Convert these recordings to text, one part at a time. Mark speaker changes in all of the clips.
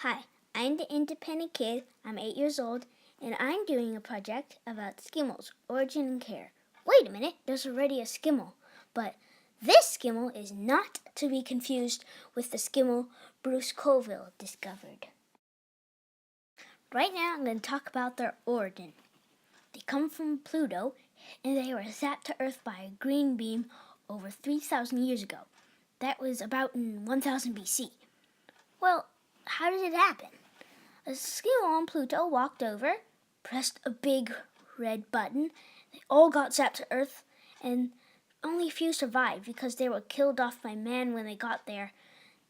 Speaker 1: Hi, I'm the independent kid. I'm 8 years old, and I'm doing a project about Skimmls, origin and care. Wait a minute, there's already a Skimml, but this Skimml is not to be confused with the Skimml Bruce Coville discovered. Right now, I'm going to talk about their origin. They come from Pluto, and they were zapped to Earth by a green beam over 3,000 years ago. That was about in 1000 BC. Well, how did it happen? A Skimml on Pluto walked over, pressed a big red button. They all got zapped to Earth, and only a few survived because they were killed off by man when they got there.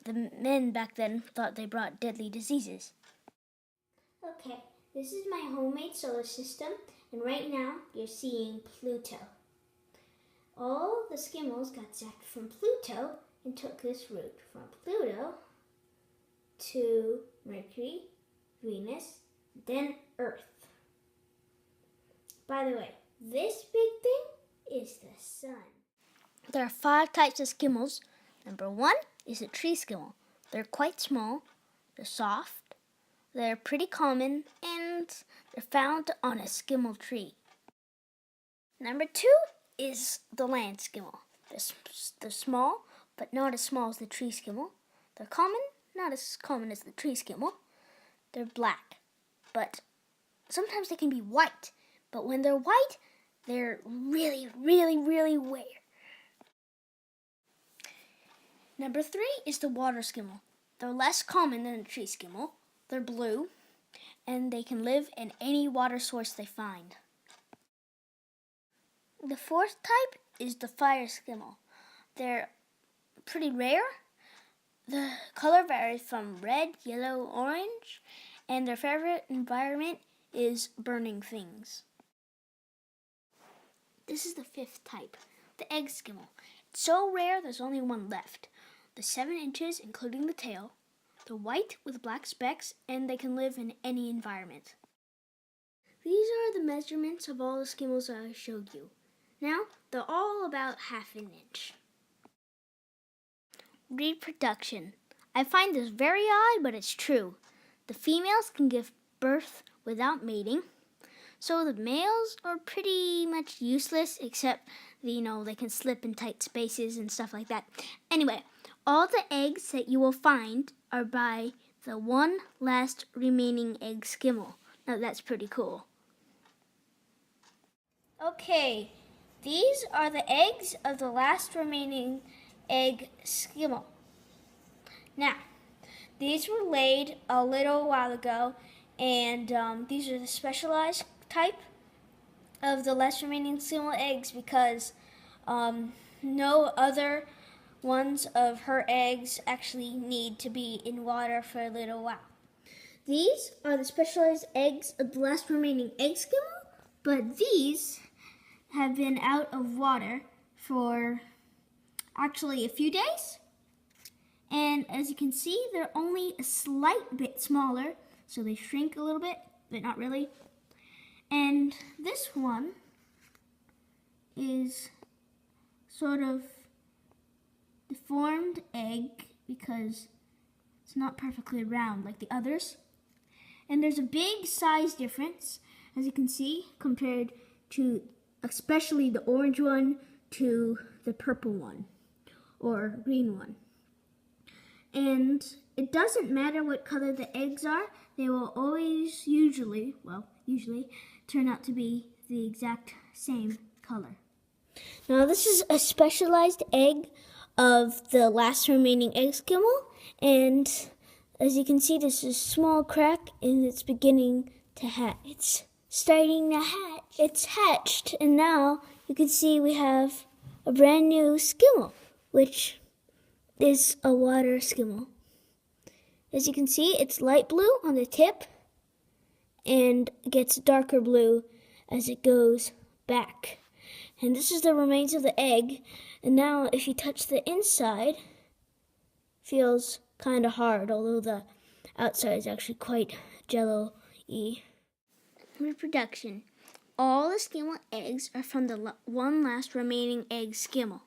Speaker 1: The men back then thought they brought deadly diseases. Okay, this is my homemade solar system, and right now you're seeing Pluto. All the Skimmls got zapped from Pluto and took this route from Pluto to Mercury, Venus, then Earth. By the way, this big thing is the sun. There are 5 types of Skimmls. Number 1 is a tree Skimml. They're quite small, they're soft, they're pretty common, and they're found on a Skimml tree. Number 2 is the land Skimml. They're small, but not as small as the tree Skimml. They're common, not as common as the tree Skimml. They're black, but sometimes they can be white. But when they're white, they're really, really, really rare. Number 3 is the water Skimml. They're less common than the tree Skimml. They're blue, and they can live in any water source they find. The 4th type is the fire Skimml. They're pretty rare. The color varies from red, yellow, orange, and their favorite environment is burning things. This is the 5th type, the egg Skimml. It's so rare there's only one left. They're 7 inches, including the tail. They're white with black specks, and they can live in any environment. These are the measurements of all the Skimmls I showed you. Now, they're all about half an inch. Reproduction. I find this very odd, but it's true. The females can give birth without mating, so the males are pretty much useless, except, they can slip in tight spaces and stuff like that. Anyway, all the eggs that you will find are by the one last remaining egg Skimml. Now that's pretty cool. Okay, these are the eggs of the last remaining egg Skimml. Now, these were laid a little while ago, and these are the specialized type of the last remaining Skimml eggs because no other ones of her eggs actually need to be in water for a little while. These are the specialized eggs of the last remaining egg Skimml, but these have been out of water for actually a few days. And as you can see, they're only a slight bit smaller, so they shrink a little bit, but not really. And this one is sort of deformed egg because it's not perfectly round like the others. And there's a big size difference, as you can see, compared to especially the orange one to the purple one or green one. And it doesn't matter what color the eggs are, they will always usually turn out to be the exact same color. Now this is a specialized egg of the last remaining egg Skimml, and as you can see, there's a small crack and it's beginning to hatch. It's starting to hatch. It's hatched, and now you can see we have a brand new Skimml, which is a water Skimml. As you can see, it's light blue on the tip and gets darker blue as it goes back. And this is the remains of the egg. And now if you touch the inside, feels kind of hard, although the outside is actually quite jello-y. Reproduction. All the Skimml eggs are from the one last remaining egg Skimml.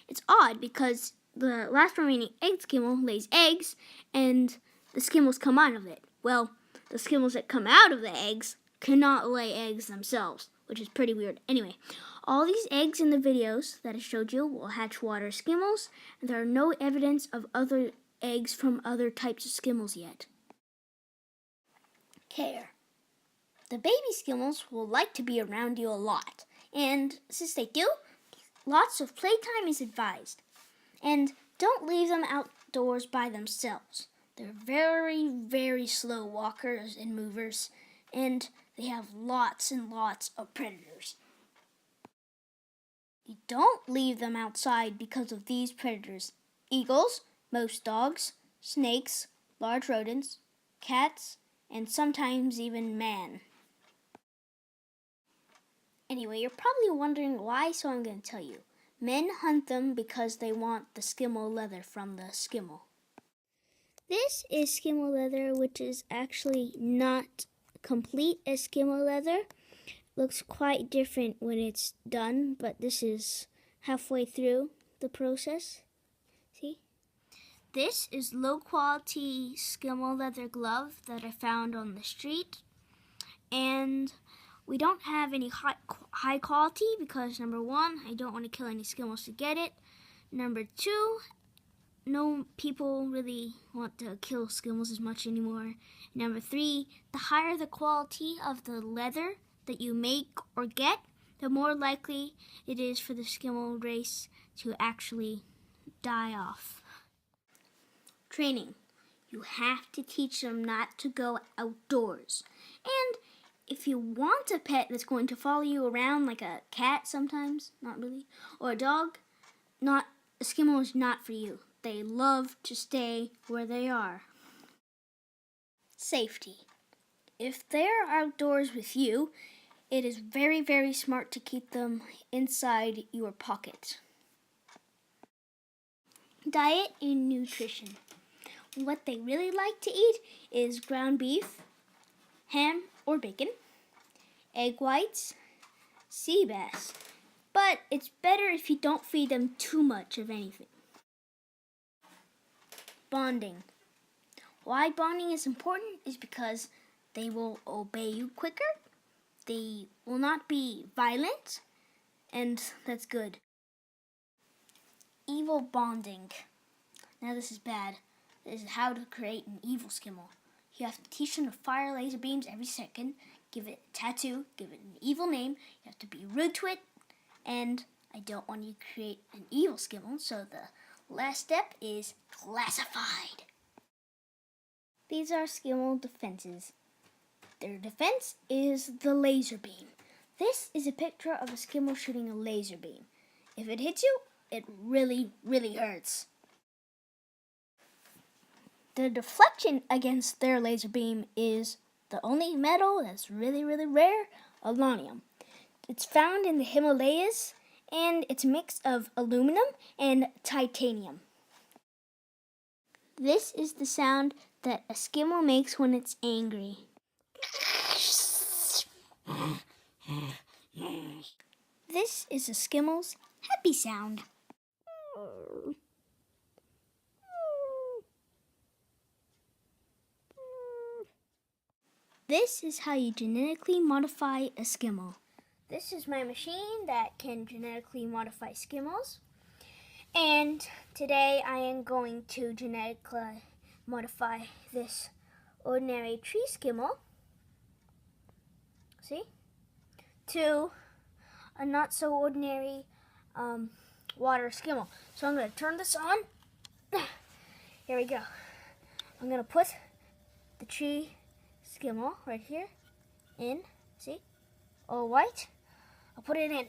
Speaker 1: It's odd because the last remaining egg Skimml lays eggs, and the Skimmls come out of it. Well, the Skimmls that come out of the eggs cannot lay eggs themselves, which is pretty weird. Anyway, all these eggs in the videos that I showed you will hatch water Skimmls, and there are no evidence of other eggs from other types of Skimmls yet. Care. The baby Skimmls will like to be around you a lot, and since they do, lots of playtime is advised. And don't leave them outdoors by themselves. They're very, very slow walkers and movers, and they have lots and lots of predators. You don't leave them outside because of these predators: eagles, most dogs, snakes, large rodents, cats, and sometimes even man. Anyway, you're probably wondering why, so I'm going to tell you. Men hunt them because they want the Skimml leather from the Skimml. This is Skimml leather, which is actually not complete as Skimml leather. Looks quite different when it's done, but this is halfway through the process. See? This is low quality Skimml leather glove that I found on the street. And we don't have any high quality because, number one, I don't want to kill any Skimmls to get it. Number two, no people really want to kill Skimmls as much anymore. Number three, the higher the quality of the leather that you make or get, the more likely it is for the Skimml race to actually die off. Training. You have to teach them not to go outdoors. And if you want a pet that's going to follow you around like a cat sometimes, not really, or a dog, a Skimml is not for you. They love to stay where they are. Safety. If they're outdoors with you, it is very, very smart to keep them inside your pocket. Diet and nutrition. What they really like to eat is ground beef, ham or bacon, egg whites, sea bass. But it's better if you don't feed them too much of anything. Bonding. Why bonding is important is because they will obey you quicker, they will not be violent, and that's good. Evil bonding. Now this is bad. This is how to create an evil Skimml. You have to teach them to fire laser beams every second, give it a tattoo, give it an evil name, you have to be rude to it, and I don't want you to create an evil Skimml, so the last step is classified. These are Skimml defenses. Their defense is the laser beam. This is a picture of a Skimml shooting a laser beam. If it hits you, it really, really hurts. The deflection against their laser beam is the only metal that's really, really rare, aluminum. It's found in the Himalayas, and it's a mix of aluminum and titanium. This is the sound that a Skimml makes when it's angry. This is a Skimml's happy sound. This is how you genetically modify a Skimml. This is my machine that can genetically modify Skimmls. And today I am going to genetically modify this ordinary tree Skimml, see, to a not so ordinary water Skimml. So I'm going to turn this on. Here we go. I'm going to put the tree Skimml right here in, see, all white. I'll put it in.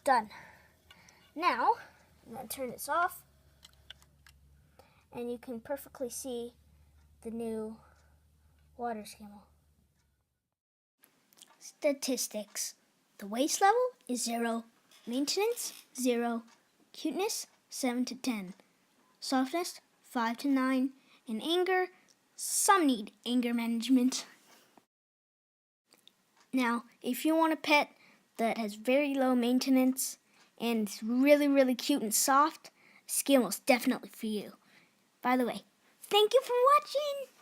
Speaker 1: Done. Now, I'm going to turn this off, and you can perfectly see the new water Skimml. Statistics. The waist level is 0, maintenance 0, cuteness 7 to 10, softness 5 to 9, and anger, some need anger management. Now, if you want a pet that has very low maintenance and it's really, really cute and soft, Skimml's definitely for you. By the way, thank you for watching.